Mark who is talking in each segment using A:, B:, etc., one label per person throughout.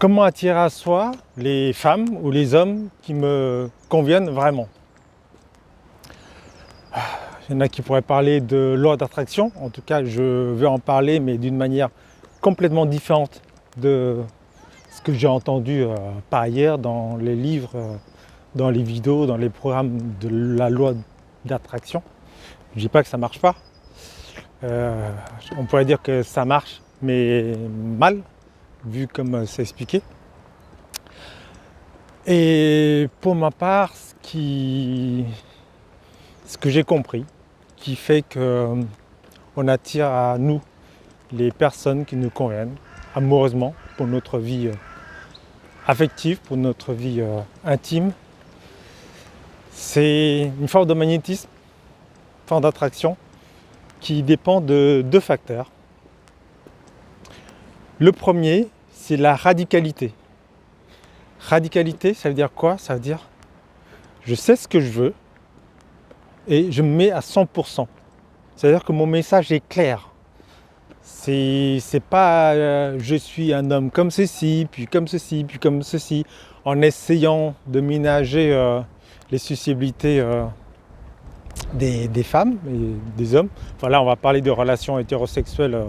A: Comment attirer à soi les femmes ou les hommes qui me conviennent vraiment? Il y en a qui pourraient parler de loi d'attraction. En tout cas, je vais en parler, mais d'une manière complètement différente de ce que j'ai entendu par ailleurs dans les livres, dans les vidéos, dans les programmes de la loi d'attraction. Je ne dis pas que ça ne marche pas. On pourrait dire que ça marche, mais mal, vu comme c'est expliqué. Et pour ma part, ce que j'ai compris, qui fait qu'on attire à nous les personnes qui nous conviennent amoureusement pour notre vie affective, pour notre vie intime, c'est une forme de magnétisme, une forme d'attraction qui dépend de deux facteurs. Le premier, c'est la radicalité. Radicalité, ça veut dire quoi? Ça veut dire je sais ce que je veux et je me mets à 100%. C'est-à-dire que mon message est clair. C'est pas je suis un homme comme ceci, puis comme ceci, puis comme ceci, en essayant de ménager les susceptibilité des femmes et des hommes. Enfin là, on va parler de relations hétérosexuelles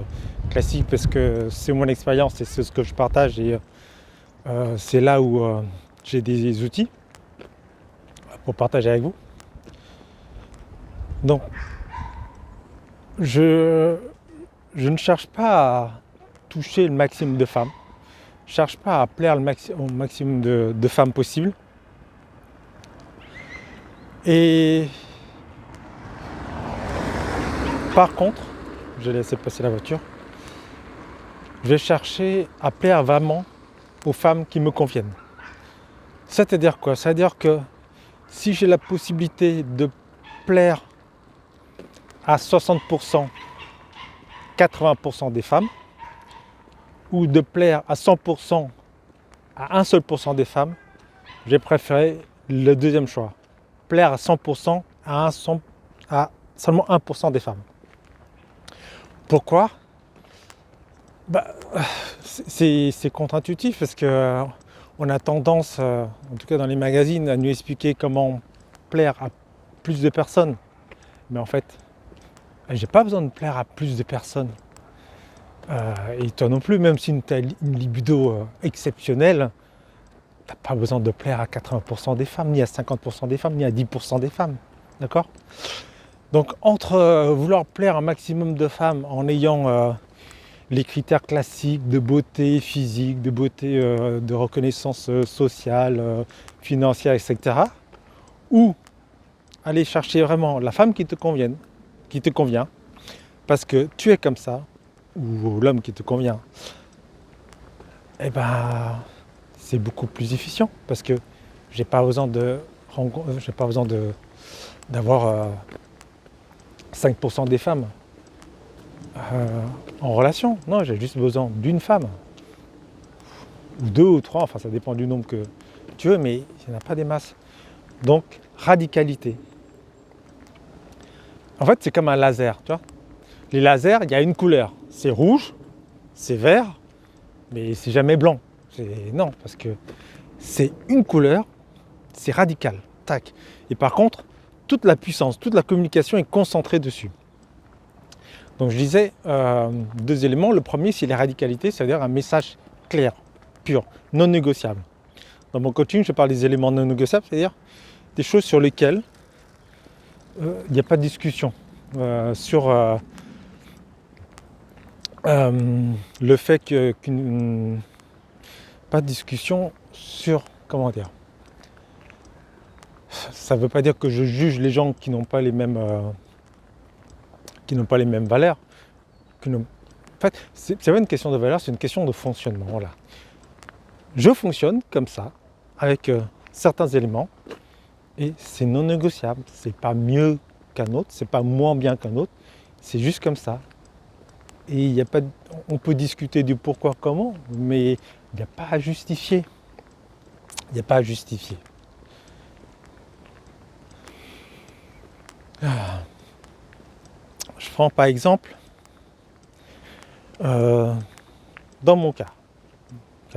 A: classiques parce que c'est mon expérience et c'est ce que je partage et c'est là où j'ai des outils pour partager avec vous. Donc, je ne cherche pas à toucher le maximum de femmes. Je ne cherche pas à plaire au maximum de femmes possible. Et par contre, je vais laisser passer la voiture, je vais chercher à plaire vraiment aux femmes qui me conviennent. C'est-à-dire quoi? C'est-à-dire que si j'ai la possibilité de plaire à 60%, 80% des femmes, ou de plaire à 100% à un seul pourcent des femmes, j'ai préféré le deuxième choix. Plaire à 100% à seulement 1% des femmes. Pourquoi? C'est contre-intuitif parce que on a tendance, en tout cas dans les magazines, à nous expliquer comment plaire à plus de personnes. Mais en fait, j'ai pas besoin de plaire à plus de personnes. Et toi non plus, même si tu as une libido exceptionnelle, tu n'as pas besoin de plaire à 80% des femmes, ni à 50% des femmes, ni à 10% des femmes. D'accord? Donc entre vouloir plaire un maximum de femmes en ayant les critères classiques de beauté physique, de beauté de reconnaissance sociale, financière, etc. Ou aller chercher vraiment la femme qui te convient, parce que tu es comme ça, ou l'homme qui te convient, eh ben c'est beaucoup plus efficient parce que j'ai pas besoin d'avoir 5% des femmes en relation. Non, j'ai juste besoin d'une femme, ou deux ou trois, enfin ça dépend du nombre que tu veux, mais il n'y en a pas des masses. Donc, radicalité. En fait, c'est comme un laser, tu vois. Les lasers, il y a une couleur. C'est rouge, c'est vert, mais c'est jamais blanc. Non, parce que c'est une couleur, c'est radical. Tac. Et par contre, toute la puissance, toute la communication est concentrée dessus. Donc je disais deux éléments. Le premier, c'est la radicalité, c'est-à-dire un message clair, pur, non négociable. Dans mon coaching, je parle des éléments non négociables, c'est-à-dire des choses sur lesquelles il n'y a pas de discussion. Sur le fait qu'une pas de discussion sur comment dire. Ça ne veut pas dire que je juge les gens qui n'ont pas les mêmes valeurs. En fait, c'est pas une question de valeur, c'est une question de fonctionnement. Voilà. Je fonctionne comme ça, avec certains éléments, et c'est non négociable. C'est pas mieux qu'un autre, c'est pas moins bien qu'un autre, c'est juste comme ça. Et il y a pas, on peut discuter du pourquoi, comment, mais il n'y a pas à justifier. Il n'y a pas à justifier. Je prends par exemple, dans mon cas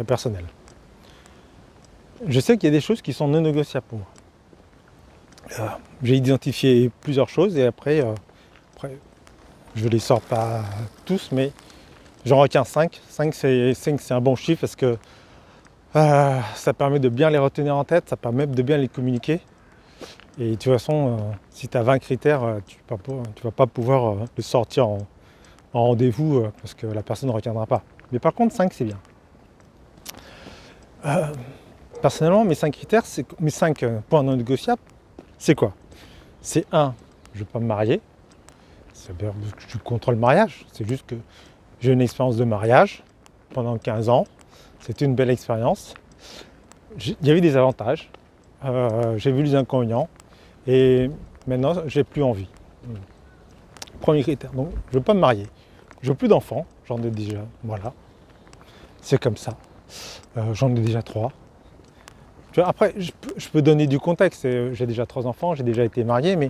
A: personnel. Je sais qu'il y a des choses qui sont non négociables pour moi. J'ai identifié plusieurs choses et après je ne les sors pas tous, mais j'en retiens 5. 5 c'est un bon chiffre parce que ça permet de bien les retenir en tête, ça permet de bien les communiquer. Et de toute façon, si tu as 20 critères, tu ne vas pas pouvoir le sortir en rendez-vous parce que la personne ne retiendra pas. Mais par contre, 5 c'est bien. Personnellement, mes 5 critères, mes 5 points non négociables, c'est quoi? C'est un, je ne veux pas me marier. C'est-à-dire que je suis contre le mariage. C'est juste que j'ai une expérience de mariage pendant 15 ans. C'était une belle expérience. Il y a eu des avantages. J'ai vu les inconvénients. Et maintenant, j'ai plus envie. Premier critère. Donc, je ne veux pas me marier. Je veux plus d'enfants. J'en ai déjà. Voilà. C'est comme ça. J'en ai déjà 3. Après, je peux donner du contexte. J'ai déjà 3 enfants, j'ai déjà été marié, mais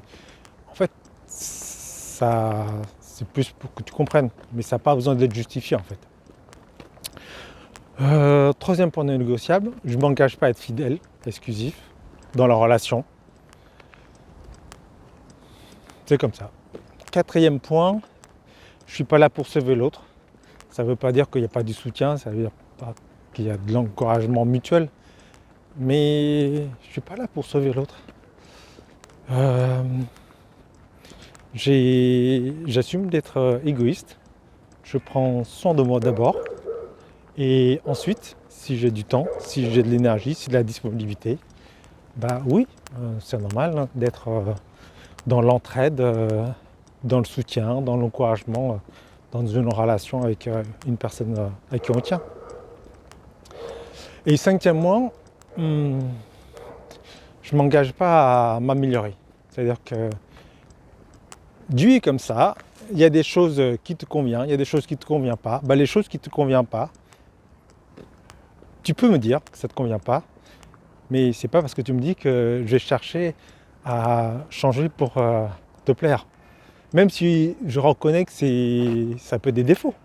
A: en fait, ça, c'est plus pour que tu comprennes. Mais ça n'a pas besoin d'être justifié en fait. Troisième point non négociable, je ne m'engage pas à être fidèle, exclusif, dans la relation. C'est comme ça. Quatrième point, je ne suis pas là pour sauver l'autre. Ça ne veut pas dire qu'il n'y a pas du soutien, ça veut dire pas qu'il y a de l'encouragement mutuel. Mais je ne suis pas là pour sauver l'autre. J'assume d'être égoïste. Je prends soin de moi d'abord. Et ensuite, si j'ai du temps, si j'ai de l'énergie, si j'ai de la disponibilité, bah oui, c'est normal d'être dans l'entraide, dans le soutien, dans l'encouragement, dans une relation avec une personne à qui on tient. Et cinquièmement, je ne m'engage pas à m'améliorer. C'est-à-dire que Dieu est comme ça, il y a des choses qui te conviennent, il y a des choses qui ne te conviennent pas. Bah, les choses qui ne te conviennent pas, tu peux me dire que ça ne te convient pas, mais c'est pas parce que tu me dis que je vais chercher à changer pour te plaire. Même si je reconnais que ça peut être des défauts.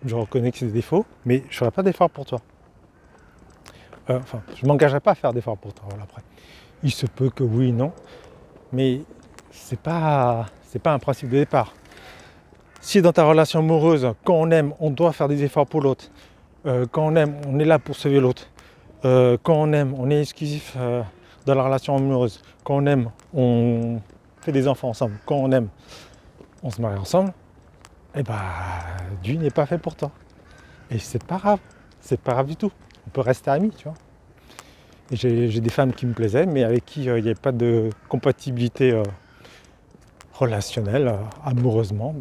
A: Je reconnais que c'est des défauts, mais je ne ferai pas d'effort pour toi. Je ne m'engagerai pas à faire d'efforts pour toi. Voilà, après. Il se peut que oui, non, mais c'est pas un principe de départ. Si dans ta relation amoureuse, quand on aime, on doit faire des efforts pour l'autre, quand on aime, on est là pour sauver l'autre, quand on aime, on est exclusif dans la relation amoureuse, quand on aime, on fait des enfants ensemble, quand on aime, on se marie ensemble, et Dieu n'est pas fait pour toi. Et c'est pas grave du tout. On peut rester amis, tu vois. Et j'ai des femmes qui me plaisaient, mais avec qui il n'y avait pas de compatibilité relationnelle, amoureusement,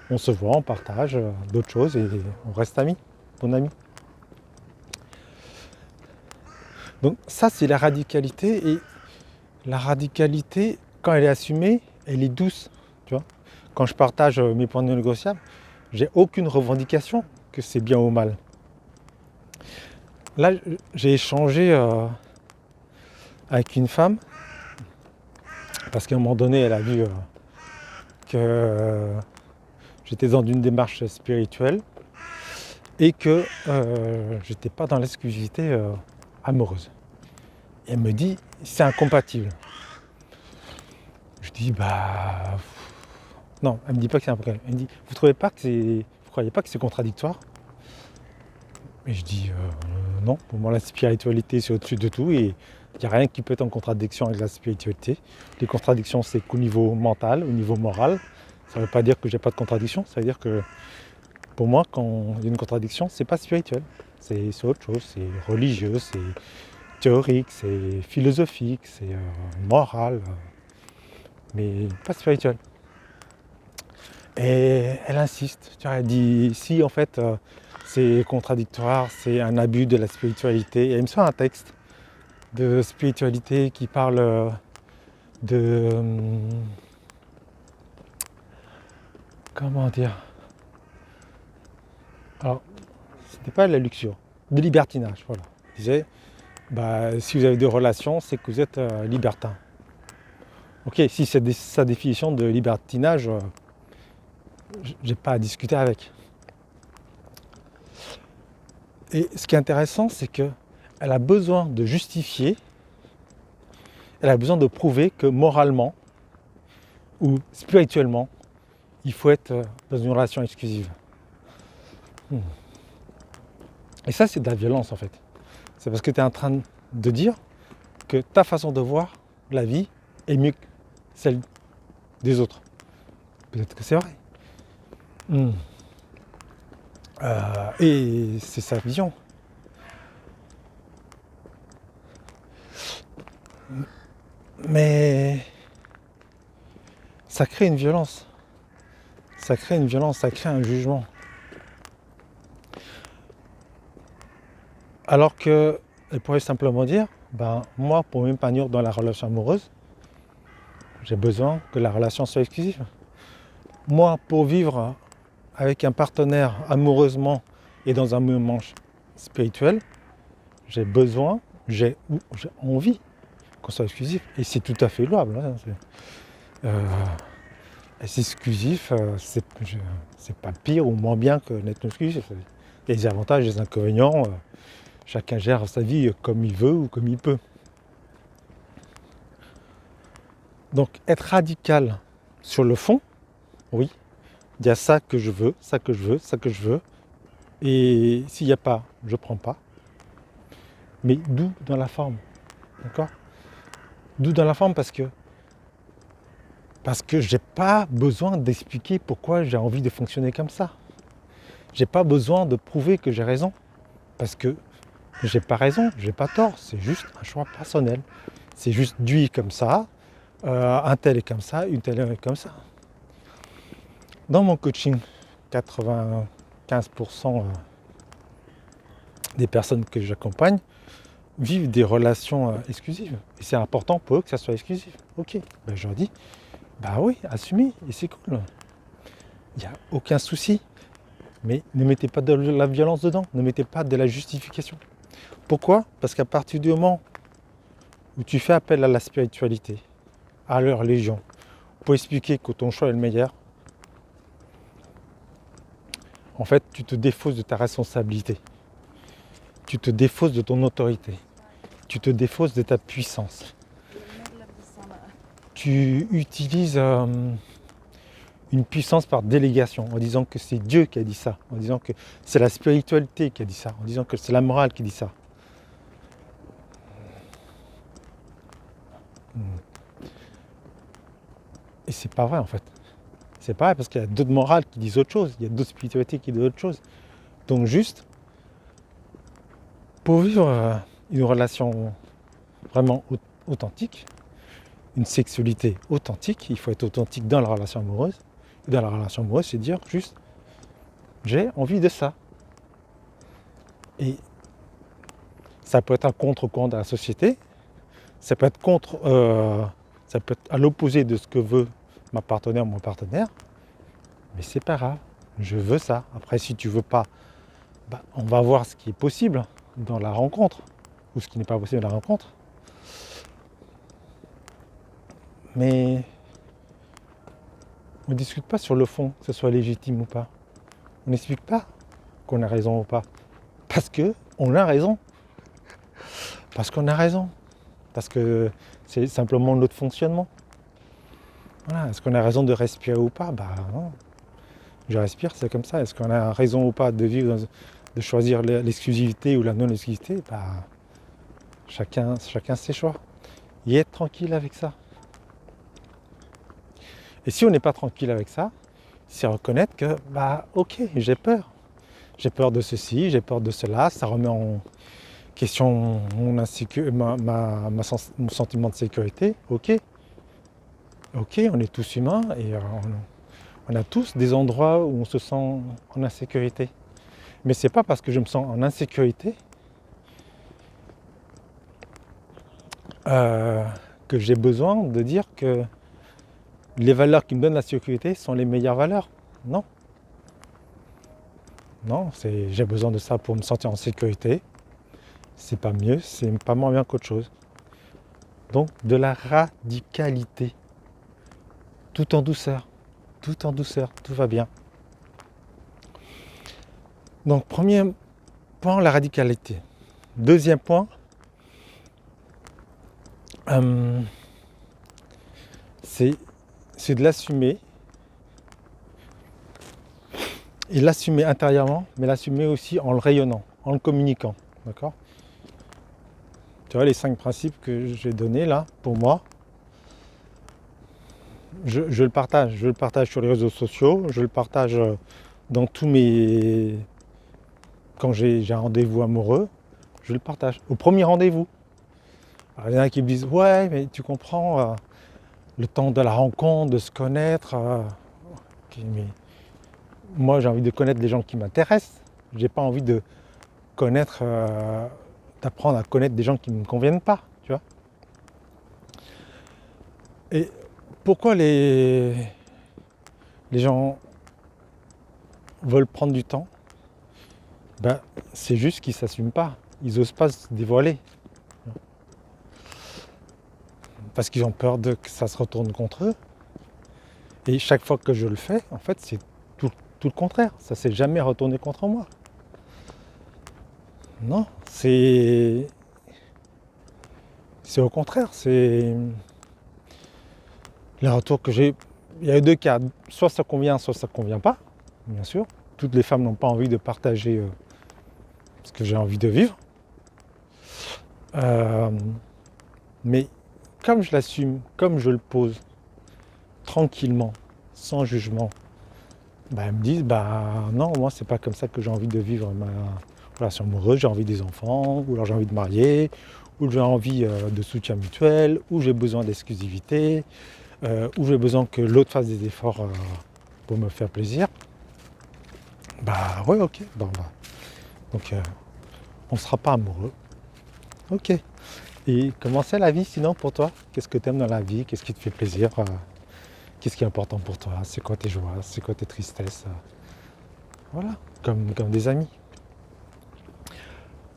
A: on se voit, on partage d'autres choses et on reste amis, bon amis. Donc ça, c'est la radicalité, et la radicalité, quand elle est assumée, elle est douce, tu vois. Quand je partage mes points non négociables, j'ai aucune revendication que c'est bien ou mal. Là, j'ai échangé avec une femme, parce qu'à un moment donné, elle a vu que j'étais dans une démarche spirituelle et que j'étais pas dans l'exclusivité amoureuse. Et elle me dit, c'est incompatible. Je dis, non, elle me dit pas que c'est incompatible. Elle me dit, vous croyez pas que c'est contradictoire? Et je dis, non, pour moi la spiritualité c'est au-dessus de tout et il n'y a rien qui peut être en contradiction avec la spiritualité. Les contradictions c'est qu'au niveau mental, au niveau moral. Ça ne veut pas dire que j'ai pas de contradiction, ça veut dire que pour moi quand il y a une contradiction, c'est pas spirituel. C'est autre chose, c'est religieux, c'est théorique, c'est philosophique, c'est moral, mais pas spirituel. Et elle insiste, tu vois, elle dit si en fait c'est contradictoire, c'est un abus de la spiritualité. Et elle me sort un texte de spiritualité qui parle de comment dire, alors c'était pas de la luxure, de libertinage, voilà. Elle disait si vous avez des relations, c'est que vous êtes libertin. Ok, si c'est sa définition de libertinage, j'ai pas à discuter avec. Et ce qui est intéressant, c'est que elle a besoin de justifier, elle a besoin de prouver que moralement ou spirituellement, il faut être dans une relation exclusive. Et ça, c'est de la violence en fait. C'est parce que tu es en train de dire que ta façon de voir la vie est mieux que celle des autres. Peut-être que c'est vrai. Et c'est sa vision. Mais ça crée une violence. Ça crée une violence, ça crée un jugement. Alors qu'elle pourrait simplement dire, moi, pour m'épanouir dans la relation amoureuse, j'ai besoin que la relation soit exclusive. Moi, pour vivre avec un partenaire amoureusement et dans un moment spirituel, j'ai besoin, j'ai envie qu'on soit exclusif. Et c'est tout à fait louable. Être exclusif, c'est pas pire ou moins bien que n'être exclusif. Il y a des avantages et des inconvénients. Chacun gère sa vie comme il veut ou comme il peut. Donc être radical sur le fond, oui, il y a ça que je veux, ça que je veux, ça que je veux. Et s'il n'y a pas, je ne prends pas. Mais d'où dans la forme, d'accord ? D'où dans la forme parce que j'ai pas besoin d'expliquer pourquoi j'ai envie de fonctionner comme ça. J'ai pas besoin de prouver que j'ai raison. Parce que j'ai pas raison, j'ai pas tort, c'est juste un choix personnel. C'est juste lui comme ça, un tel est comme ça, une telle est comme ça. Dans mon coaching, 95% des personnes que j'accompagne vivent des relations exclusives. Et c'est important pour eux que ça soit exclusif. Ok, je leur dis, oui, assumez, et c'est cool. Il n'y a aucun souci. Mais ne mettez pas de la violence dedans, ne mettez pas de la justification. Pourquoi ? Parce qu'à partir du moment où tu fais appel à la spiritualité, à leur religion, pour expliquer que ton choix est le meilleur, en fait, tu te défausses de ta responsabilité. Tu te défausses de ton autorité. Tu te défausses de ta puissance. Tu utilises une puissance par délégation, en disant que c'est Dieu qui a dit ça, en disant que c'est la spiritualité qui a dit ça, en disant que c'est la morale qui dit ça. Et c'est pas vrai en fait. C'est pas vrai parce qu'il y a d'autres morales qui disent autre chose, il y a d'autres spiritualités qui disent autre chose. Donc juste, pour vivre une relation vraiment authentique, une sexualité authentique, il faut être authentique dans la relation amoureuse. Et dans la relation amoureuse, c'est dire juste, j'ai envie de ça. Et ça peut être un contre-courant de la société, ça peut être ça peut être à l'opposé de ce que veut ma partenaire ou mon partenaire, mais c'est pas grave, je veux ça. Après, si tu veux pas, on va voir ce qui est possible dans la rencontre, ou ce qui n'est pas possible dans la rencontre. Mais on ne discute pas sur le fond, que ce soit légitime ou pas. On n'explique pas qu'on a raison ou pas. Parce qu'on a raison. Parce qu'on a raison. Parce que c'est simplement notre fonctionnement. Voilà. Est-ce qu'on a raison de respirer ou pas ? Non. Je respire, c'est comme ça. Est-ce qu'on a raison ou pas de vivre, de choisir l'exclusivité ou la non-exclusivité ? Chacun ses choix. Et être tranquille avec ça. Et si on n'est pas tranquille avec ça, c'est reconnaître que, ok, j'ai peur. J'ai peur de ceci, j'ai peur de cela, ça remet en question mon sentiment de sécurité. Ok, on est tous humains et on a tous des endroits où on se sent en insécurité. Mais c'est pas parce que je me sens en insécurité que j'ai besoin de dire que les valeurs qui me donnent la sécurité sont les meilleures valeurs. Non. Non, j'ai besoin de ça pour me sentir en sécurité. C'est pas mieux, c'est pas moins bien qu'autre chose. Donc de la radicalité. Tout en douceur, tout va bien. Donc premier point, la radicalité. Deuxième point, euh, c'est de l'assumer, et l'assumer intérieurement, mais l'assumer aussi en le rayonnant, en le communiquant. D'accord? Tu vois, les 5 principes que j'ai donnés là, pour moi, je le partage. Je le partage sur les réseaux sociaux, je le partage dans tous mes... Quand j'ai un rendez-vous amoureux, je le partage. Au premier rendez-vous. Alors, il y en a qui me disent, ouais, mais tu comprends, le temps de la rencontre, de se connaître. Ok, mais moi, j'ai envie de connaître des gens qui m'intéressent. J'ai pas envie de connaître, d'apprendre à connaître des gens qui ne me conviennent pas, tu vois. Et pourquoi les gens veulent prendre du temps? Ben, c'est juste qu'ils ne s'assument pas. Ils n'osent pas se dévoiler. Parce qu'ils ont peur que ça se retourne contre eux. Et chaque fois que je le fais, en fait, c'est tout le contraire. Ça ne s'est jamais retourné contre moi. Non, c'est au contraire. C'est les retours que j'ai. Il y a eu 2 cas. Soit ça convient, soit ça ne convient pas. Bien sûr. Toutes les femmes n'ont pas envie de partager ce que j'ai envie de vivre. Mais comme je l'assume, comme je le pose tranquillement, sans jugement, bah, elles me disent non, moi c'est pas comme ça que j'ai envie de vivre ma relation amoureuse, j'ai envie des enfants, ou alors j'ai envie de marier, ou j'ai envie de soutien mutuel, ou j'ai besoin d'exclusivité, ou j'ai besoin que l'autre fasse des efforts pour me faire plaisir. Bah ouais, ok, donc on sera pas amoureux. Ok. Et comment c'est la vie sinon pour toi? Qu'est-ce que tu aimes dans la vie? Qu'est-ce qui te fait plaisir? Qu'est-ce qui est important pour toi? C'est quoi tes joies? C'est quoi tes tristesses? Voilà, comme des amis.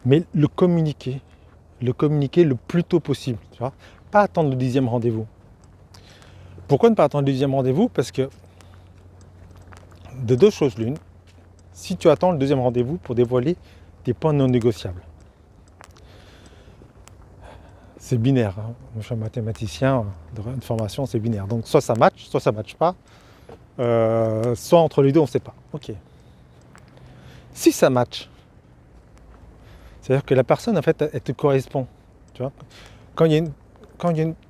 A: Mais le communiquer le plus tôt possible, tu vois. Pas attendre le 10e rendez-vous. Pourquoi ne pas attendre le 10e rendez-vous? Parce que de 2 choses l'une, si tu attends le 2e rendez-vous pour dévoiler tes points non négociables, c'est binaire. Hein. Moi, je suis un mathématicien de formation, c'est binaire. Donc soit ça match pas. Soit entre les deux, on ne sait pas. Ok. Si ça match, c'est-à-dire que la personne, en fait, elle te correspond. Tu vois,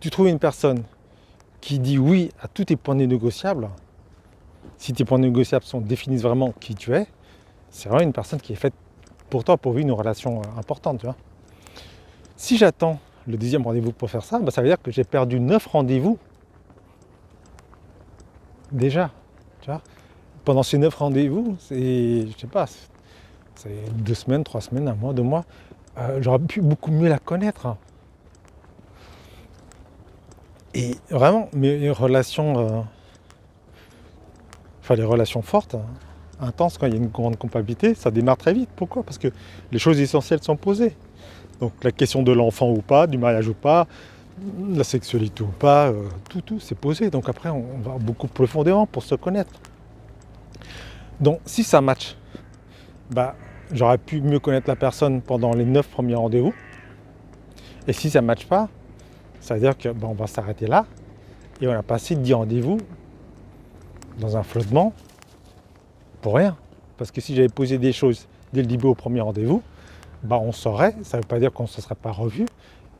A: tu trouves une personne qui dit oui à tous tes points négociables, si tes points négociables définissent vraiment qui tu es, c'est vraiment une personne qui est faite pour toi, pour vivre une relation importante. Tu vois. Si j'attends le 10e rendez-vous pour faire ça, ça veut dire que j'ai perdu 9 rendez-vous déjà. Tu vois. Pendant ces 9 rendez-vous, c'est, je sais pas, c'est 2 semaines, 3 semaines, 1 mois, 2 mois, j'aurais pu beaucoup mieux la connaître. Hein. Et vraiment, mes relations, les relations fortes, hein, intenses, quand il y a une grande compatibilité, ça démarre très vite. Pourquoi? Parce que les choses essentielles sont posées. Donc la question de l'enfant ou pas, du mariage ou pas, la sexualité ou pas, tout c'est posé. Donc après, on va beaucoup plus profondément pour se connaître. Donc si ça match, j'aurais pu mieux connaître la personne pendant les 9 premiers rendez-vous. Et si ça ne matche pas, ça veut dire que on va s'arrêter là et on a passé 10 rendez-vous dans un flottement pour rien. Parce que si j'avais posé des choses dès le début au premier rendez-vous, on saurait, ça ne veut pas dire qu'on ne se serait pas revu,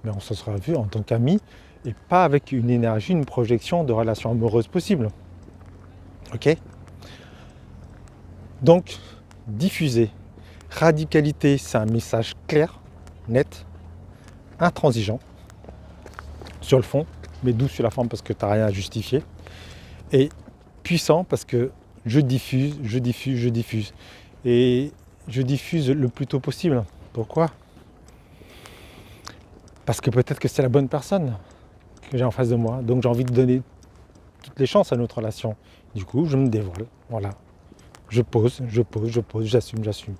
A: mais on se serait revu en tant qu'amis et pas avec une énergie, une projection de relation amoureuse possible. Ok? Donc, diffuser. Radicalité, c'est un message clair, net, intransigeant, sur le fond, mais doux sur la forme parce que tu n'as rien à justifier. Et puissant parce que je diffuse. Et je diffuse le plus tôt possible. Pourquoi? Parce que peut-être que c'est la bonne personne que j'ai en face de moi. Donc j'ai envie de donner toutes les chances à notre relation. Du coup, je me dévoile. Voilà. Je pose, j'assume.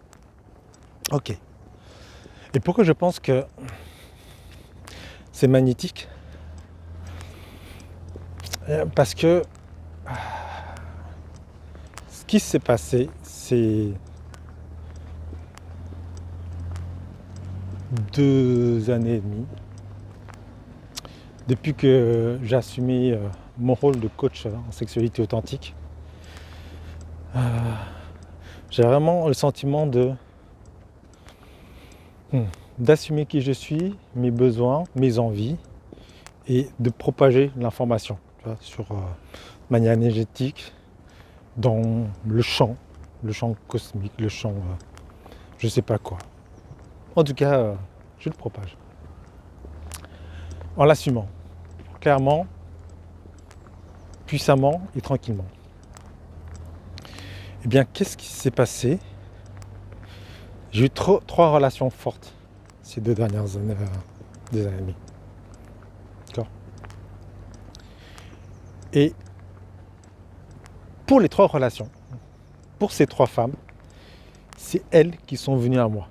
A: Ok. Et pourquoi je pense que c'est magnétique? Parce que ce qui s'est passé, c'est 2 années et demie, depuis que j'ai assumé mon rôle de coach en sexualité authentique. J'ai vraiment le sentiment d'assumer qui je suis, mes besoins, mes envies, et de propager l'information, tu vois, sur manière énergétique, dans le champ cosmique, le champ je sais pas quoi. En tout cas, je le propage. En l'assumant, clairement, puissamment et tranquillement. Eh bien, qu'est-ce qui s'est passé? J'ai eu trois relations fortes ces 2 dernières années, 2 années et demie. D'accord. Et pour les 3 relations, pour ces 3 femmes, c'est elles qui sont venues à moi.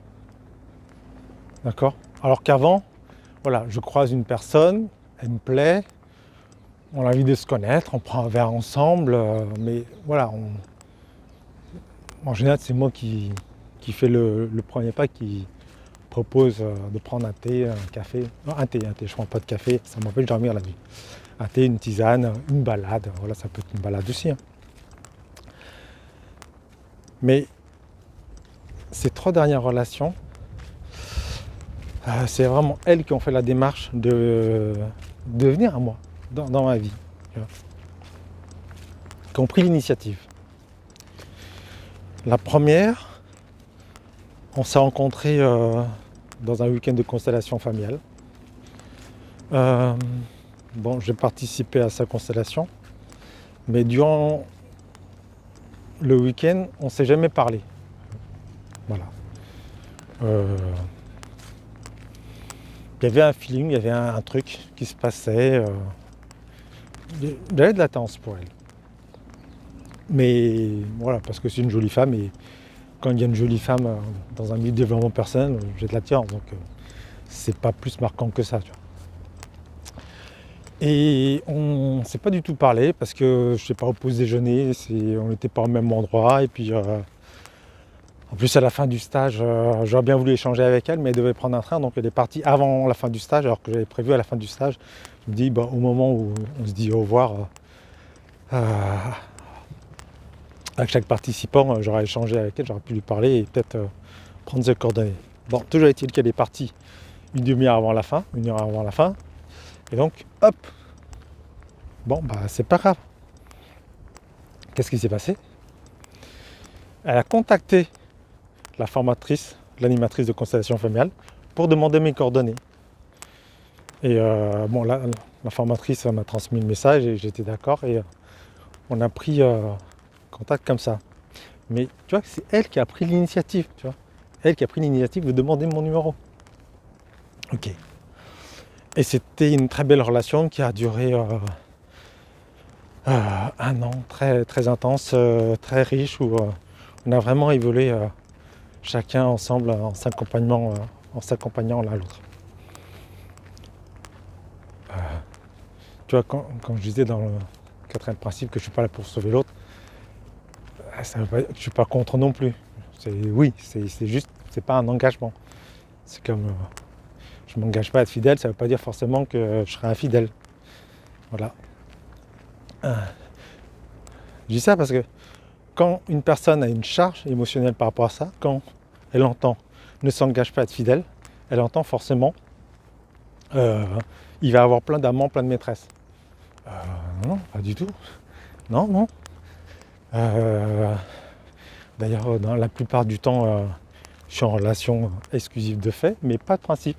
A: D'accord. Alors qu'avant, voilà, je croise une personne, elle me plaît, on a envie de se connaître, on prend un verre ensemble, mais voilà, en général, c'est moi qui fais le premier pas, qui propose de prendre un thé, un café. Non, un thé, je prends pas de café, ça m'empêche de dormir la nuit. Un thé, une tisane, une balade, voilà, ça peut être une balade aussi. Mais ces 3 dernières relations, c'est vraiment elles qui ont fait la démarche de venir à moi, dans ma vie, tu vois, qui ont pris l'initiative. La première, on s'est rencontrés dans un week-end de constellation familiale. Bon, j'ai participé à sa constellation, mais durant le week-end, on ne s'est jamais parlé. Voilà. Il y avait un feeling, il y avait un truc qui se passait. J'avais de l'attention pour elle. Mais voilà, parce que c'est une jolie femme, et quand il y a une jolie femme dans un milieu de développement personnel, j'ai de l'attirance, donc c'est pas plus marquant que ça, tu vois. Et on ne s'est pas du tout parlé parce que je sais pas, au pause déjeuner, on n'était pas au même endroit, et puis en plus à la fin du stage, j'aurais bien voulu échanger avec elle, mais elle devait prendre un train, donc elle est partie avant la fin du stage, alors que j'avais prévu à la fin du stage. Je me dis, au moment où on se dit au revoir, avec chaque participant, j'aurais échangé avec elle, j'aurais pu lui parler et peut-être prendre ses coordonnées. Bon, toujours est-il qu'elle est partie une demi-heure avant la fin, 1 heure avant la fin, et donc hop, bon c'est pas grave. Qu'est-ce qui s'est passé? Elle a contacté la formatrice, l'animatrice de constellation familiale, pour demander mes coordonnées. Et la formatrice m'a transmis le message et j'étais d'accord, et on a pris contact comme ça. Mais tu vois, c'est elle qui a pris l'initiative, tu vois. Elle qui a pris l'initiative de demander mon numéro. Ok. Et c'était une très belle relation qui a duré 1 an, très, très intense, très riche, où on a vraiment évolué chacun ensemble en s'accompagnant l'un l'autre. Tu vois, quand je disais dans le 4e principe que je ne suis pas là pour sauver l'autre, ça veut pas dire que je ne suis pas contre non plus. C'est juste, c'est pas un engagement. C'est comme je ne m'engage pas à être fidèle, ça ne veut pas dire forcément que je serai infidèle. Voilà. Je dis ça parce que quand une personne a une charge émotionnelle par rapport à ça, quand elle entend ne s'engage pas à être fidèle, elle entend forcément il va avoir plein d'amants, plein de maîtresses. Non, pas du tout. Non. D'ailleurs, dans la plupart du temps, je suis en relation exclusive de fait, mais pas de principe.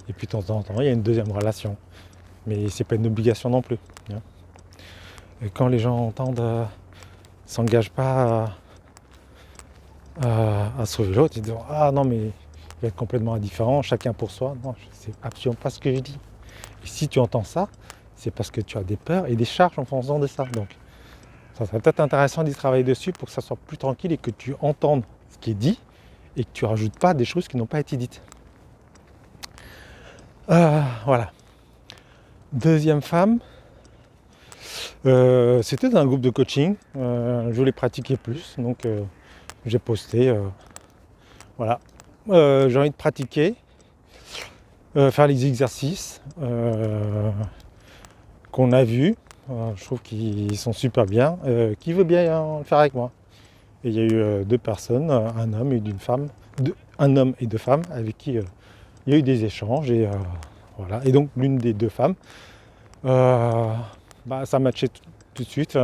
A: Et puis de temps en temps, il y a une deuxième relation. Mais c'est pas une obligation non plus. Hein. Et quand les gens entendent s'engagent pas à sauver l'autre, ils disent ah non, mais il va être complètement indifférent, chacun pour soi. Non, c'est absolument pas ce que je dis. Et si tu entends ça, c'est parce que tu as des peurs et des charges en fonction de ça. Donc ça serait peut-être intéressant d'y travailler dessus pour que ça soit plus tranquille et que tu entendes ce qui est dit et que tu ne rajoutes pas des choses qui n'ont pas été dites. Voilà. Deuxième femme, c'était dans un groupe de coaching. Je voulais pratiquer plus, donc j'ai posté. Voilà. J'ai envie de pratiquer. faire les exercices qu'on a vus. Je trouve qu'ils sont super bien. Qui veut bien le faire avec moi? Et il y a eu deux personnes, un homme et une femme, un homme et deux femmes avec qui il y a eu des échanges. Et voilà. Et donc l'une des deux femmes, ça matchait tout de suite.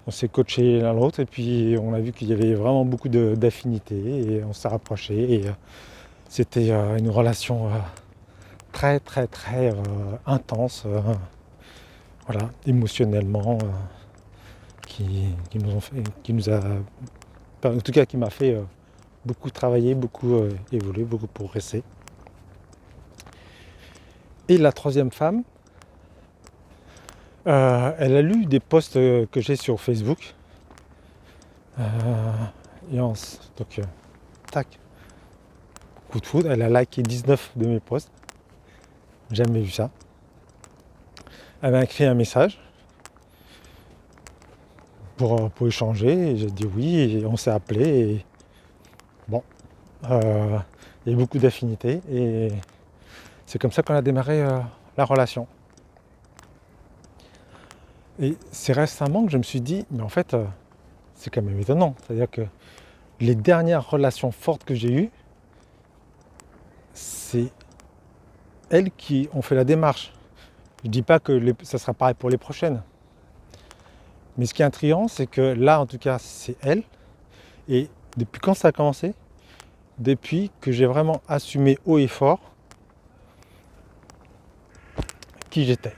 A: On s'est coaché l'un l'autre et puis on a vu qu'il y avait vraiment beaucoup d'affinités et on s'est rapprochés. Et c'était une relation très très très intense, voilà, émotionnellement, qui nous a, en tout cas qui m'a fait beaucoup travailler, beaucoup évoluer, beaucoup progresser. Et la troisième femme, elle a lu des posts que j'ai sur Facebook. Donc, tac, coup de foudre, elle a liké 19 de mes posts. Jamais vu ça. Elle m'a écrit un message pour échanger. Et j'ai dit oui, et on s'est appelé. Et bon, il y a eu beaucoup d'affinités. Et c'est comme ça qu'on a démarré la relation. Et c'est récemment que je me suis dit, mais en fait, c'est quand même étonnant. C'est-à-dire que les dernières relations fortes que j'ai eues, c'est elles qui ont fait la démarche. Je ne dis pas que ça sera pareil pour les prochaines. Mais ce qui est intriguant, c'est que là, en tout cas, c'est elle. Et depuis quand ça a commencé? Depuis que j'ai vraiment assumé haut et fort qui j'étais.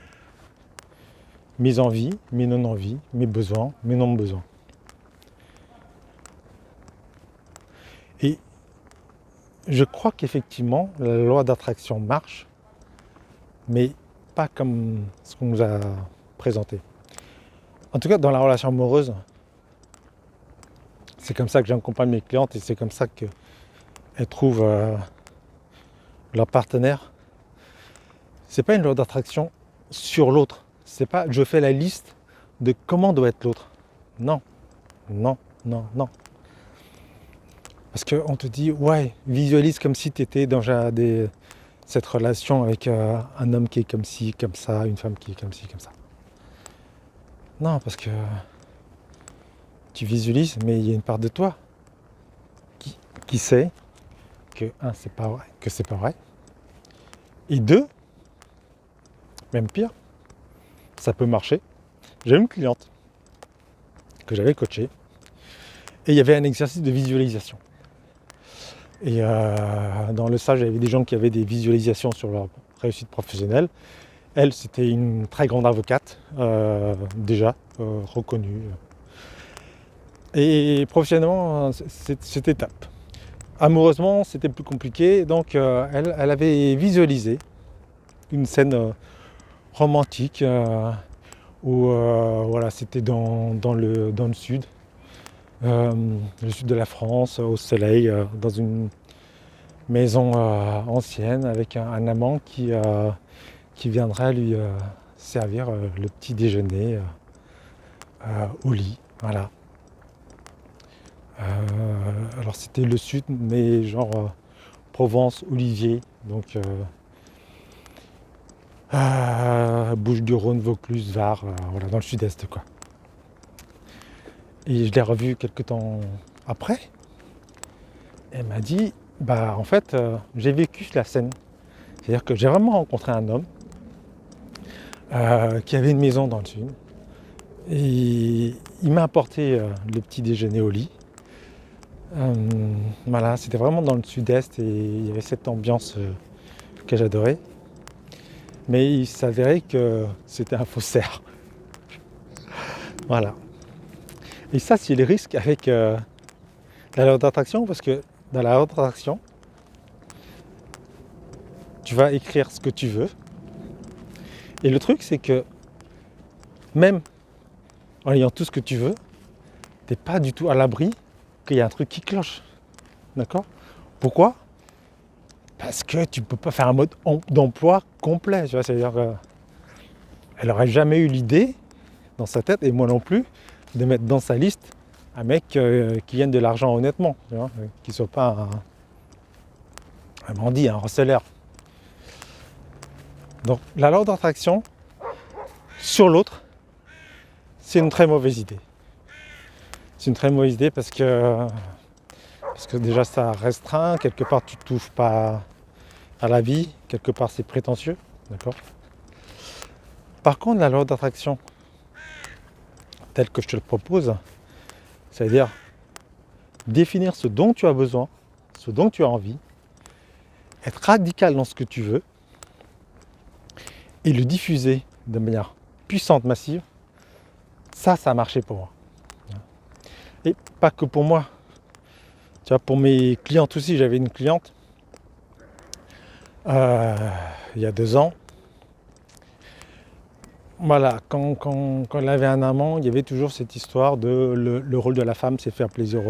A: Mes envies, mes non-envies, mes besoins, mes non-besoins. Et je crois qu'effectivement, la loi d'attraction marche, mais pas comme ce qu'on nous a présenté. En tout cas, dans la relation amoureuse, c'est comme ça que j'accompagne mes clientes et c'est comme ça qu'elles trouvent leur partenaire. C'est pas une loi d'attraction sur l'autre. C'est pas je fais la liste de comment doit être l'autre. Non, non, non, non. Parce qu'on te dit, ouais, visualise comme si tu étais dans cette relation avec un homme qui est comme ci, comme ça, une femme qui est comme ci, comme ça. Non, parce que tu visualises, mais il y a une part de toi qui sait que, un, c'est pas vrai, que c'est pas vrai. Et deux, même pire, ça peut marcher. J'ai une cliente que j'avais coachée et il y avait un exercice de visualisation. Et dans le stage, il y avait des gens qui avaient des visualisations sur leur réussite professionnelle. Elle, c'était une très grande avocate, déjà reconnue. Et professionnellement, c'était top. Amoureusement, c'était plus compliqué. Donc, elle avait visualisé une scène romantique où voilà, c'était dans le sud. Le sud de la France, au soleil, dans une maison ancienne avec un amant qui viendra lui servir le petit déjeuner au lit. Voilà. Alors c'était le sud, mais genre Provence, Olivier, donc Bouches-du-Rhône, Vaucluse, Var, voilà, dans le sud-est quoi. Et je l'ai revu quelques temps après. Elle m'a dit, en fait, j'ai vécu la scène. C'est-à-dire que j'ai vraiment rencontré un homme qui avait une maison dans le sud. Et il m'a apporté le petit déjeuner au lit. Voilà, c'était vraiment dans le sud-est et il y avait cette ambiance que j'adorais. Mais il s'avérait que c'était un faussaire. Voilà. Et ça, c'est les risques avec la loi d'attraction, parce que dans la loi d'attraction, tu vas écrire ce que tu veux. Et le truc, c'est que même en ayant tout ce que tu veux, tu n'es pas du tout à l'abri qu'il y a un truc qui cloche. D'accord? Pourquoi? Parce que tu ne peux pas faire un mode d'emploi complet. Tu vois, c'est-à-dire qu'elle n'aurait jamais eu l'idée dans sa tête, et moi non plus, de mettre dans sa liste un mec qui gagne de l'argent honnêtement, tu vois, qui ne soit pas un bandit, un receleur. Donc la loi d'attraction sur l'autre, c'est une très mauvaise idée. C'est une très mauvaise idée parce que déjà ça restreint, quelque part tu ne touches pas à la vie, quelque part c'est prétentieux, d'accord. Par contre, la loi d'attraction, telle que je te le propose, c'est-à-dire définir ce dont tu as besoin, ce dont tu as envie, être radical dans ce que tu veux et le diffuser de manière puissante, massive, ça a marché pour moi. Et pas que pour moi. Tu vois, pour mes clientes aussi, j'avais une cliente il y a 2 ans. Voilà, quand elle avait un amant, il y avait toujours cette histoire de le rôle de la femme, c'est faire plaisir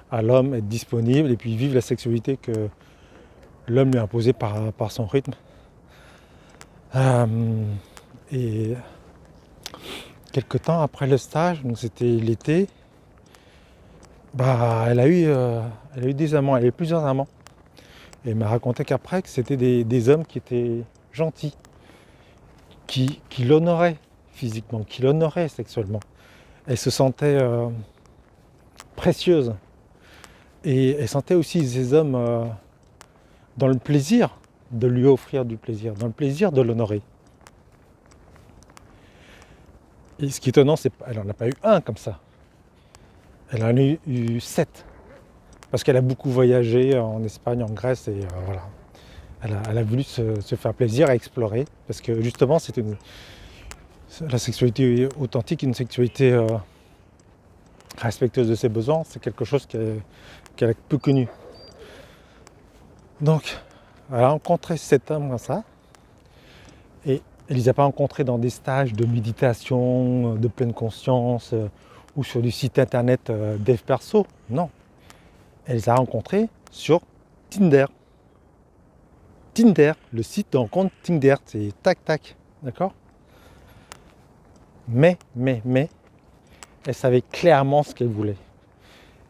A: à l'homme, être disponible et puis vivre la sexualité que l'homme lui a imposée par son rythme. Et quelques temps après le stage, donc c'était l'été, elle a eu des amants, elle a eu plusieurs amants. Et elle m'a raconté qu'après, que c'était des hommes qui étaient gentils, qui l'honoraient physiquement, qui l'honoraient sexuellement. Elle se sentait précieuse. Et elle sentait aussi ces hommes dans le plaisir de lui offrir du plaisir, dans le plaisir de l'honorer. Et ce qui est étonnant, c'est qu'elle n'en a pas eu un comme ça. Elle en a eu 7. Parce qu'elle a beaucoup voyagé en Espagne, en Grèce, et voilà. Elle a voulu se faire plaisir à explorer, parce que justement, la sexualité authentique, une sexualité respectueuse de ses besoins, c'est quelque chose qu'elle a peu connu. Donc, elle a rencontré cet homme comme ça, et elle ne les a pas rencontrés dans des stages de méditation, de pleine conscience, ou sur du site internet dev perso, non. Elle les a rencontrés sur Tinder. Tinder, le site de rencontre Tinder, c'est tac tac, d'accord. Mais, elle savait clairement ce qu'elle voulait.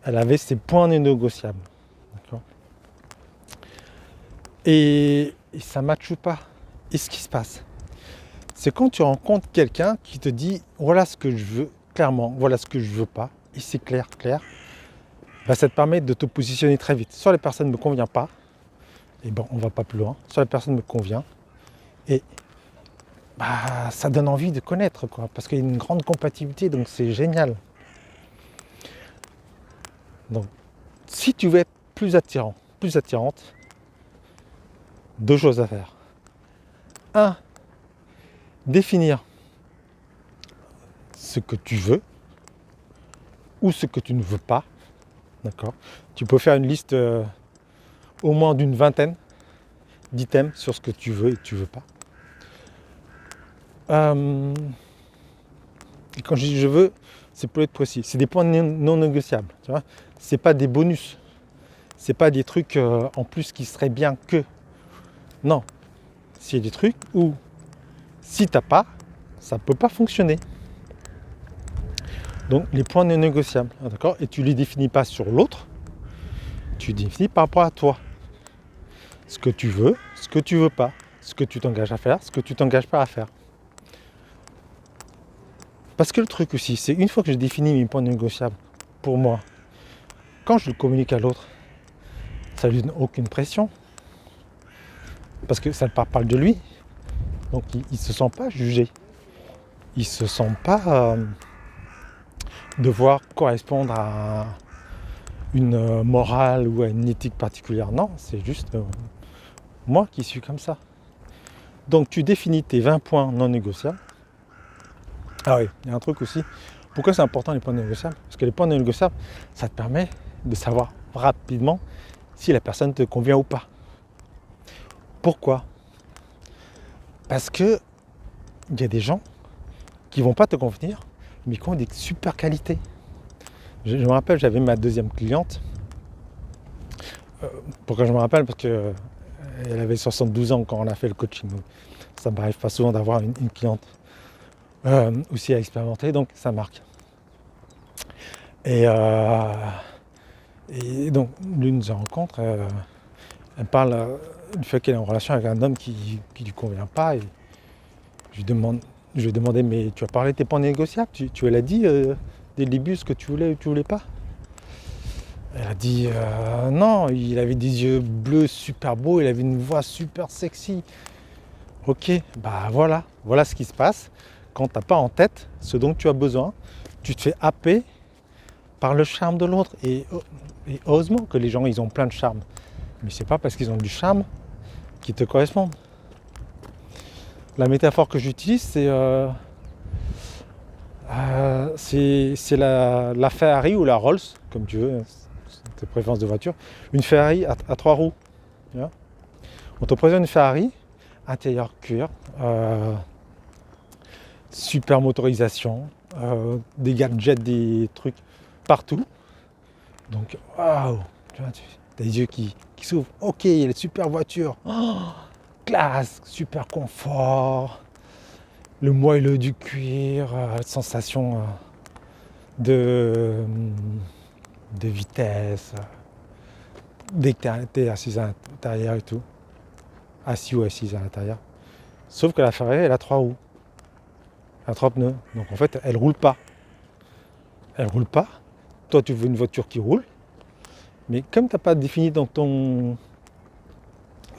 A: Elle avait ses points non négociables, d'accord. Et ça ne matche pas. Et ce qui se passe, c'est quand tu rencontres quelqu'un qui te dit voilà ce que je veux, clairement, voilà ce que je veux pas, et c'est clair, ça te permet de te positionner très vite. Soit la personne ne me convient pas, et on ne va pas plus loin, soit la personne me convient, et ça donne envie de connaître, quoi, parce qu'il y a une grande compatibilité, donc c'est génial. Donc, si tu veux être plus attirant, plus attirante, 2 choses à faire. 1, définir ce que tu veux ou ce que tu ne veux pas, d'accord. Tu peux faire une liste au moins d'une vingtaine d'items sur ce que tu veux et que tu ne veux pas. Et quand je dis je veux, c'est pour être précis. C'est des points non négociables. Tu vois, c'est pas des bonus. C'est pas des trucs en plus qui seraient bien que. Non. C'est des trucs où si t'as pas, ça peut pas fonctionner. Donc les points non négociables, d'accord. Et tu les définis pas sur l'autre. Tu les définis par rapport à toi. Ce que tu veux, ce que tu veux pas, ce que tu t'engages à faire, ce que tu t'engages pas à faire. Parce que le truc aussi, c'est une fois que j'ai défini mes points négociables, pour moi, quand je le communique à l'autre, ça lui donne aucune pression. Parce que ça parle de lui. Donc il ne se sent pas jugé. Il ne se sent pas devoir correspondre à une morale ou à une éthique particulière. Non, c'est juste moi qui suis comme ça. Donc tu définis tes 20 points non négociables. Ah oui, il y a un truc aussi. Pourquoi c'est important les points non négociables? Parce que les points non négociables, ça te permet de savoir rapidement si la personne te convient ou pas. Pourquoi? Parce que il y a des gens qui vont pas te convenir, mais qui ont des super qualités. Je me rappelle, j'avais ma 2e cliente. Pourquoi je me rappelle? Parce que elle avait 72 ans quand on a fait le coaching. Donc ça m'arrive pas souvent d'avoir une cliente aussi expérimentée, donc ça marque. Et donc l'une de ces rencontres, elle parle le fait qu'elle est en relation avec un homme qui lui convient pas. Et je lui ai demandé, mais tu as parlé de tes points négociables, tu l'as dit dès le début ce que tu voulais ou tu voulais pas. Elle a dit non, il avait des yeux bleus super beaux, il avait une voix super sexy. Ok, bah voilà ce qui se passe quand t'as pas en tête ce dont tu as besoin. Tu te fais happer par le charme de l'autre. Et heureusement que les gens ils ont plein de charme. Mais c'est pas parce qu'ils ont du charme qu'ils te correspondent. La métaphore que j'utilise, c'est la Ferrari ou la Rolls, comme tu veux, c'est tes préférences de voiture. Une Ferrari à trois roues. Tu vois. On te présente une Ferrari, intérieur cuir, super motorisation, des gadgets, des trucs partout. Donc, waouh, tu vois, t'as les yeux qui s'ouvrent. Ok, il est super voiture. Oh, classe, super confort. Le moelleux du cuir, sensation de, de vitesse. Dès que t'es assis à l'intérieur et tout. Assis ou assise à l'intérieur. Sauf que la Ferrari, elle a trois roues. Elle a trois pneus. Donc en fait, elle roule pas. Elle roule pas. Toi, tu veux une voiture qui roule. Mais comme tu n'as pas défini dans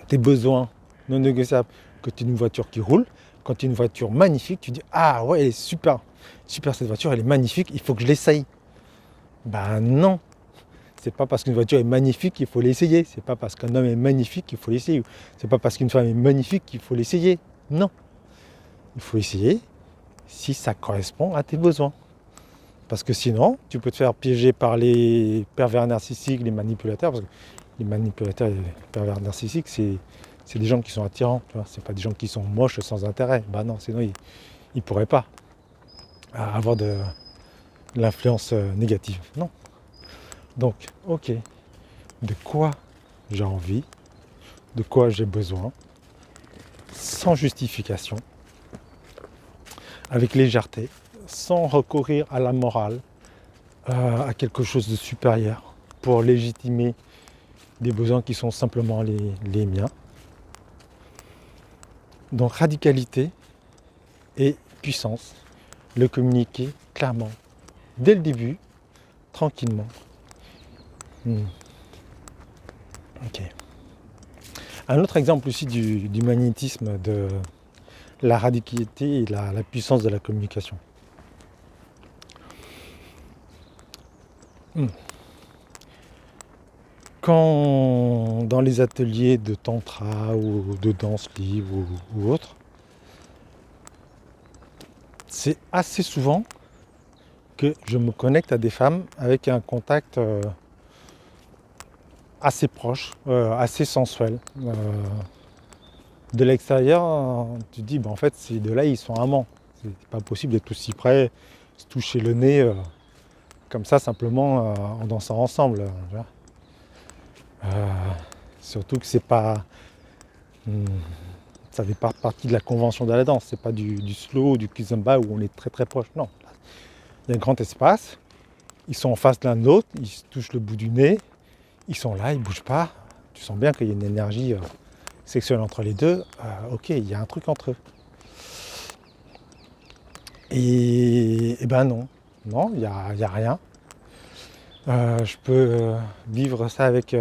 A: tes besoins non négociables que tu es une voiture qui roule, quand tu es une voiture magnifique, tu dis ah ouais, elle est super, super cette voiture, elle est magnifique, il faut que je l'essaye. Ben non, c'est pas parce qu'une voiture est magnifique qu'il faut l'essayer, c'est pas parce qu'un homme est magnifique qu'il faut l'essayer, c'est pas parce qu'une femme est magnifique qu'il faut l'essayer. Non, il faut essayer si ça correspond à tes besoins. Parce que sinon, tu peux te faire piéger par les pervers narcissiques, les manipulateurs. Parce que les manipulateurs et les pervers narcissiques, c'est des gens qui sont attirants. C'est pas des gens qui sont moches sans intérêt. Bah non, sinon ils ne pourraient pas avoir de l'influence négative. Non. Donc, ok. De quoi j'ai envie, de quoi j'ai besoin, sans justification, avec légèreté, sans recourir à la morale, à quelque chose de supérieur pour légitimer des besoins qui sont simplement les miens. Donc radicalité et puissance, le communiquer clairement, dès le début, tranquillement. Ok. Un autre exemple aussi du magnétisme, de la radicalité et la puissance de la communication. Quand dans les ateliers de tantra ou de danse libre ou autre, c'est assez souvent que je me connecte à des femmes avec un contact assez proche, assez sensuel. De l'extérieur, tu te dis, en fait, ces deux-là, ils sont amants. C'est pas possible d'être aussi près, se toucher le nez comme ça, simplement en dansant ensemble. Surtout que c'est pas... ça fait pas partie de la convention de la danse. C'est pas du slow, du kizomba où on est très très proche. Non. Il y a un grand espace. Ils sont en face l'un de l'autre. Ils se touchent le bout du nez. Ils sont là, ils bougent pas. Tu sens bien qu'il y a une énergie sexuelle entre les deux. Ok, il y a un truc entre eux. Et ben non. Non, il n'y a rien. Je peux vivre ça avec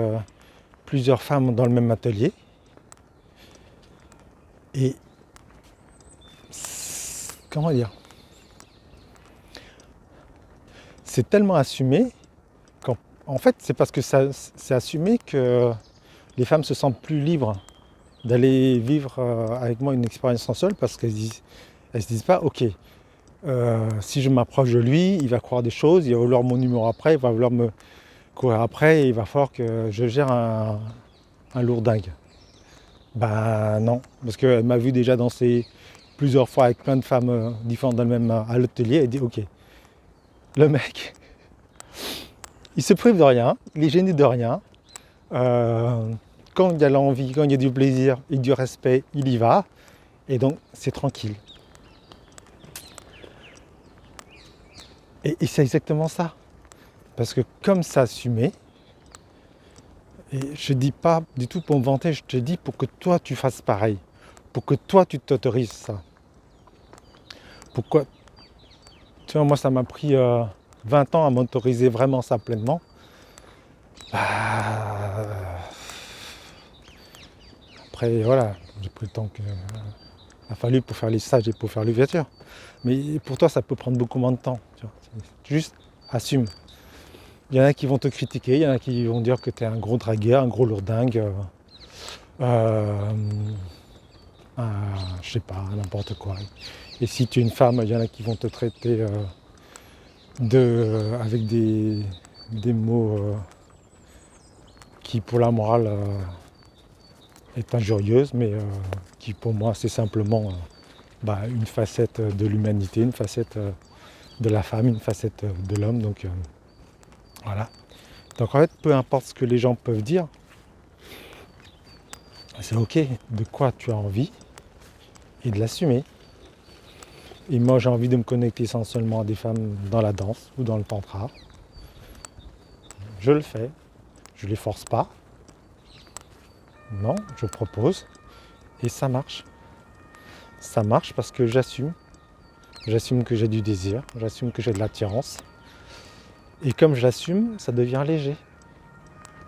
A: plusieurs femmes dans le même atelier. Et comment dire, c'est tellement assumé qu'en fait c'est parce que c'est assumé que les femmes se sentent plus libres d'aller vivre avec moi une expérience sensuelle parce qu'elles se disent pas ok, si je m'approche de lui, il va croire des choses, il va vouloir mon numéro après, il va vouloir me courir après et il va falloir que je gère un lourdingue. Ben non, parce qu'elle m'a vu déjà danser plusieurs fois avec plein de femmes différentes dans le même à l'atelier et dit ok, le mec, il se prive de rien, il est gêné de rien. Quand il y a l'envie, quand il y a du plaisir et du respect, il y va. Et donc c'est tranquille. Et c'est exactement ça. Parce que comme c'est assumé, Et je dis pas du tout pour me vanter, je te dis pour que toi tu fasses pareil. Pour que toi tu t'autorises ça. Pourquoi? Tu vois, moi ça m'a pris 20 ans à m'autoriser vraiment ça pleinement. Après voilà, j'ai pris le temps qu'il a fallu pour faire les stages et pour faire l'ouverture. Mais pour toi ça peut prendre beaucoup moins de temps. Tu vois. Juste assume. Il y en a qui vont te critiquer, il y en a qui vont dire que tu es un gros dragueur, un gros lourdingue. Euh, je sais pas, n'importe quoi. Et si tu es une femme, il y en a qui vont te traiter avec des mots qui pour la morale est injurieuse, mais qui pour moi c'est simplement une facette de l'humanité, une facette de la femme, une facette de l'homme. Donc voilà. Donc en fait, peu importe ce que les gens peuvent dire, c'est ok de quoi tu as envie et de l'assumer. Et moi j'ai envie de me connecter essentiellement à des femmes dans la danse ou dans le tantra. Je le fais, je ne les force pas. Non, je propose et ça marche. Ça marche parce que j'assume. J'assume que j'ai du désir, j'assume que j'ai de l'attirance. Et comme je l'assume, ça devient léger.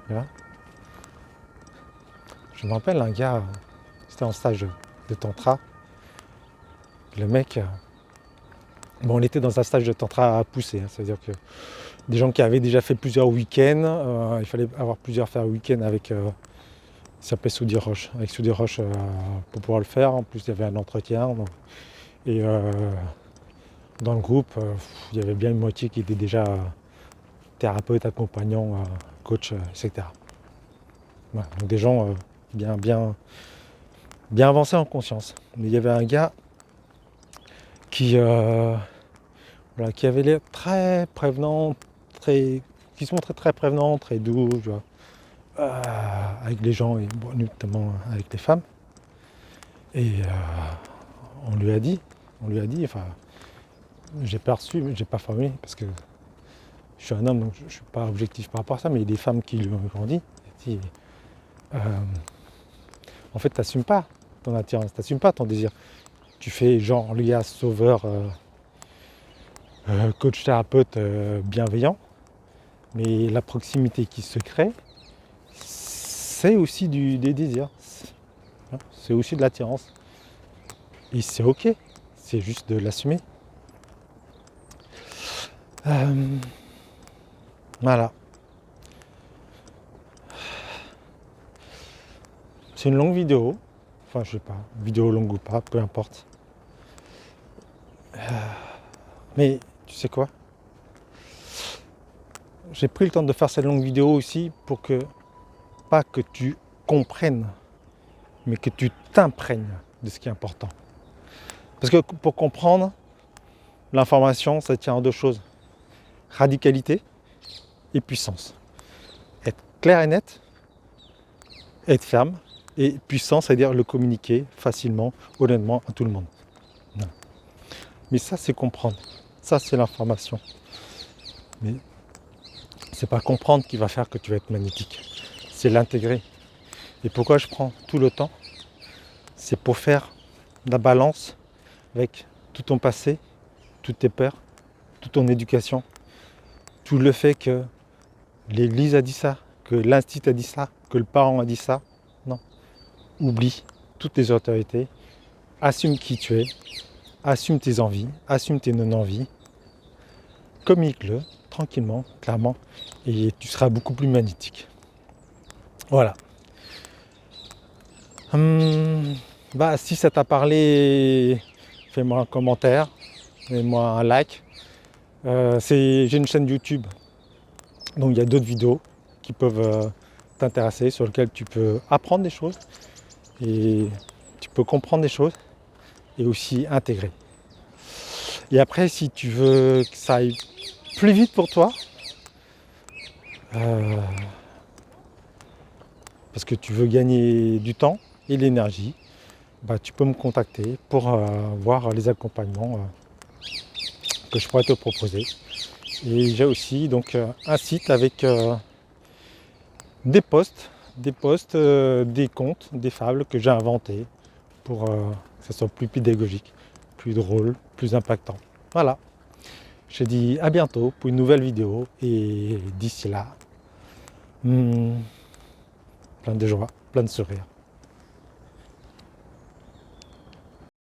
A: Tu vois. Je me rappelle un gars, c'était en stage de tantra. Le mec, on était dans un stage de tantra à pousser. C'est-à-dire que des gens qui avaient déjà fait plusieurs week-ends, il fallait avoir plusieurs week-ends avec, il s'appelait Soudi Roche, avec Soudi Roche pour pouvoir le faire. En plus, il y avait un entretien. Et dans le groupe, il y avait bien une moitié qui était déjà thérapeute, accompagnant, coach, etc. Voilà, donc des gens bien avancés en conscience. Mais il y avait un gars qui avait l'air très prévenant, qui se montrait très prévenant, très doux, tu vois, avec les gens et notamment avec les femmes. Et on lui a dit, enfin, j'ai perçu, mais j'ai pas formulé parce que je suis un homme, donc je ne suis pas objectif par rapport à ça, mais il y a des femmes qui lui ont dit, en fait, tu n'assumes pas ton attirance, tu n'assumes pas ton désir. Tu fais genre le gars sauveur, coach thérapeute bienveillant, mais la proximité qui se crée, c'est aussi des désirs, c'est aussi de l'attirance. Et c'est ok, c'est juste de l'assumer. Voilà. C'est une longue vidéo, enfin je sais pas, vidéo longue ou pas, peu importe. Mais tu sais quoi? J'ai pris le temps de faire cette longue vidéo aussi pour que, pas que tu comprennes, mais que tu t'imprègnes de ce qui est important. Parce que pour comprendre, l'information, ça tient en deux choses. Radicalité et puissance. Être clair et net, être ferme, et puissance, c'est-à-dire le communiquer facilement, honnêtement à tout le monde. Non. Mais ça, c'est comprendre. Ça, c'est l'information. Mais c'est pas comprendre qui va faire que tu vas être magnétique. C'est l'intégrer. Et pourquoi je prends tout le temps? C'est pour faire la balance avec tout ton passé, toutes tes peurs, toute ton éducation, tout le fait que l'église a dit ça, que l'institut a dit ça, que le parent a dit ça. Non. Oublie toutes les autorités, assume qui tu es, assume tes envies, assume tes non-envies, communique-le tranquillement, clairement, et tu seras beaucoup plus magnétique. Voilà. Si ça t'a parlé, fais-moi un commentaire, mets-moi un like. J'ai une chaîne YouTube, donc il y a d'autres vidéos qui peuvent t'intéresser, sur lesquelles tu peux apprendre des choses et tu peux comprendre des choses et aussi intégrer. Et après, si tu veux que ça aille plus vite pour toi, parce que tu veux gagner du temps et de l'énergie, tu peux me contacter pour voir les accompagnements que je pourrais te proposer. Et j'ai aussi donc un site avec des posts, des contes, des fables que j'ai inventés pour que ça soit plus pédagogique, plus drôle, plus impactant. Voilà. Je te dis à bientôt pour une nouvelle vidéo et d'ici là, plein de joie, plein de sourires.